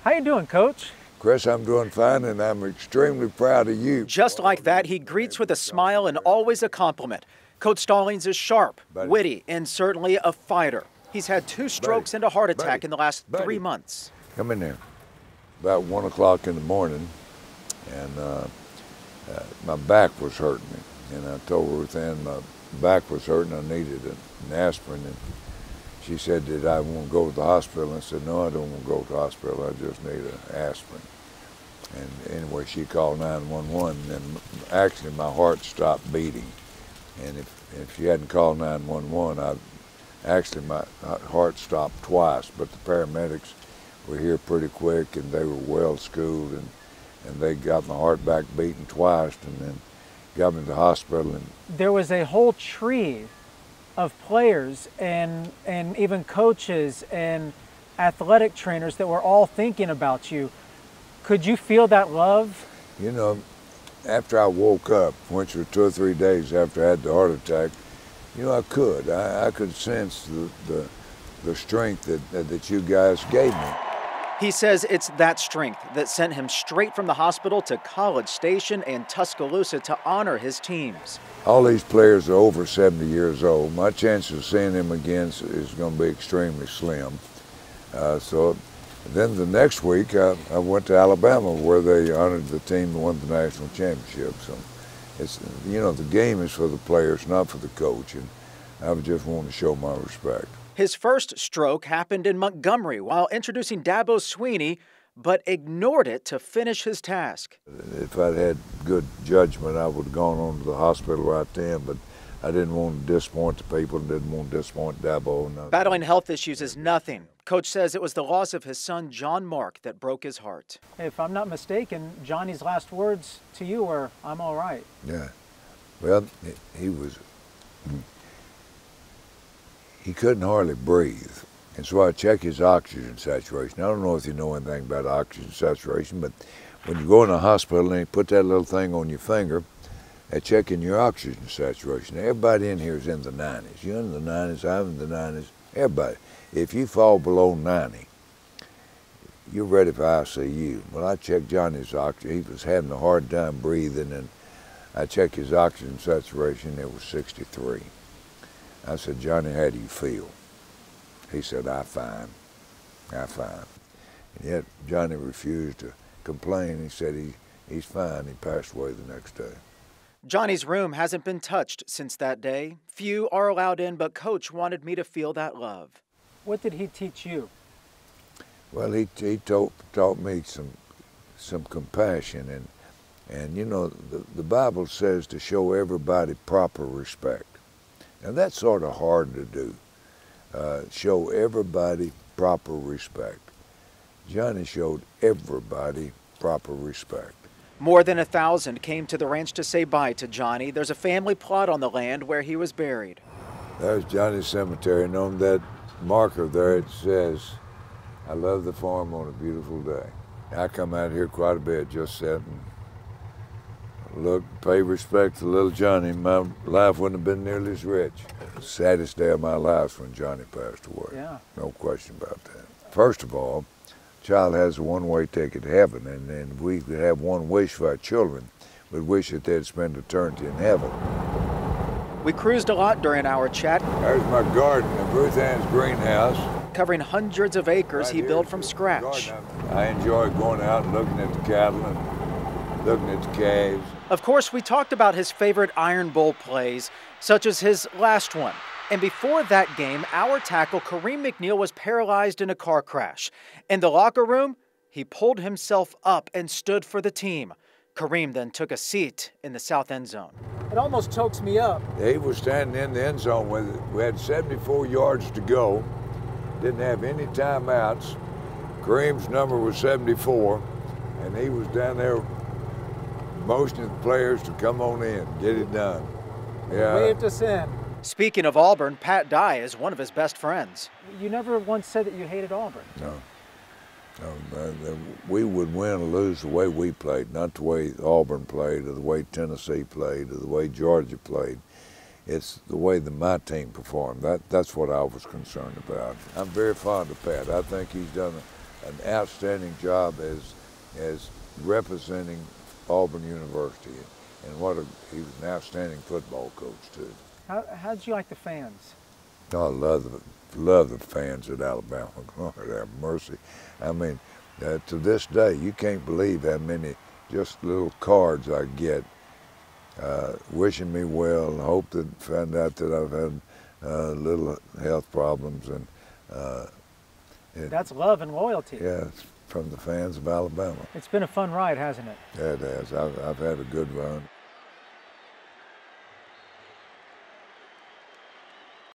How you doing, Coach? Chris, I'm doing fine, and I'm extremely proud of you. Just like that, he greets with a smile and always a compliment. Coach Stallings is sharp, witty, and certainly a fighter. He's had 2 strokes and a heart attack in the last 3 months. Come in there. About 1 o'clock in the morning, and my back was hurting me. And I told Ruth Ann my back was hurting, I needed an aspirin. And she said, did I want to go to the hospital? I said, no, I don't want to go to the hospital, I just need an aspirin. And anyway, she called 911, and actually my heart stopped beating. And if she hadn't called 911, actually my heart stopped twice, but the paramedics were here pretty quick, and they were well schooled, and they got my heart back beating twice, and then got me to the hospital. And there was a whole tree of players and even coaches and athletic trainers that were all thinking about you. Could you feel that love? You know, after I woke up, which was 2 or 3 days after I had the heart attack, you know, I could sense the strength that you guys gave me. He says it's that strength that sent him straight from the hospital to College Station and Tuscaloosa to honor his teams. All these players are over 70 years old. My chance of seeing them again is going to be extremely slim. So then the next week, I went to Alabama, where they honored the team that won the national championship. So it's, you know, the game is for the players, not for the coach, and I just want to show my respect. His first stroke happened in Montgomery while introducing Dabo Swinney, but ignored it to finish his task. If I'd had good judgment, I would have gone on to the hospital right then, but I didn't want to disappoint the people, didn't want to disappoint Dabo. Battling health issues is nothing. Coach says it was the loss of his son, John Mark, that broke his heart. If I'm not mistaken, Johnny's last words to you were, "I'm all right." Yeah. Well, he couldn't hardly breathe. And so I checked his oxygen saturation. I don't know if you know anything about oxygen saturation, but when you go in a hospital and they put that little thing on your finger, they're checking your oxygen saturation. Everybody in here is in the 90s. You're in the 90s, I'm in the 90s, everybody. If you fall below 90, you're ready for ICU. Well, I checked Johnny's oxygen. He was having a hard time breathing, and I checked his oxygen saturation, it was 63. I said, Johnny, how do you feel? He said, I'm fine. And yet Johnny refused to complain. He said he's fine. He passed away the next day. Johnny's room hasn't been touched since that day. Few are allowed in, but Coach wanted me to feel that love. What did he teach you? Well, he taught me some compassion, and you know, the Bible says to show everybody proper respect. And that's sort of hard to do, show everybody proper respect. Johnny showed everybody proper respect. More than 1,000 came to the ranch to say bye to Johnny. There's a family plot on the land where he was buried. There's Johnny's cemetery, and on that marker there it says, I love the farm on a beautiful day. I come out here quite a bit, just sitting. Look, pay respect to little Johnny. My life wouldn't have been nearly as rich. The saddest day of my life when Johnny passed away. Yeah. No question about that. First of all, a child has a one-way ticket to heaven, and we could have one wish for our children. We wish that they'd spend eternity in heaven. We cruised a lot during our chat. There's my garden at Ruth Ann's greenhouse. Covering hundreds of acres he built from scratch. I enjoy going out and looking at the cattle and looking at the calves. Of course, we talked about his favorite Iron Bowl plays, such as his last one. And before that game, our tackle, Kareem McNeil, was paralyzed in a car crash. In the locker room, he pulled himself up and stood for the team. Kareem then took a seat in the south end zone. It almost chokes me up. He was standing in the end zone with it. We had 74 yards to go. Didn't have any timeouts. Kareem's number was 74, and he was down there motioning the players to come on in, get it done. Yeah. Waved us in. Speaking of Auburn, Pat Dye is one of his best friends. You never once said that you hated Auburn. No. We would win or lose the way we played, not the way Auburn played or the way Tennessee played or the way Georgia played. It's the way that my team performed. That's what I was concerned about. I'm very fond of Pat. I think he's done an outstanding job as representing Auburn University, and he was an outstanding football coach too. How did you like the fans? Oh, I love the fans at Alabama. Lord have mercy. I mean, to this day, you can't believe how many just little cards I get wishing me well, and hope that find out that I've had little health problems, and that's love and loyalty. Yeah, it's from the fans of Alabama. It's been a fun ride, hasn't it? Yeah, it has. I've had a good run.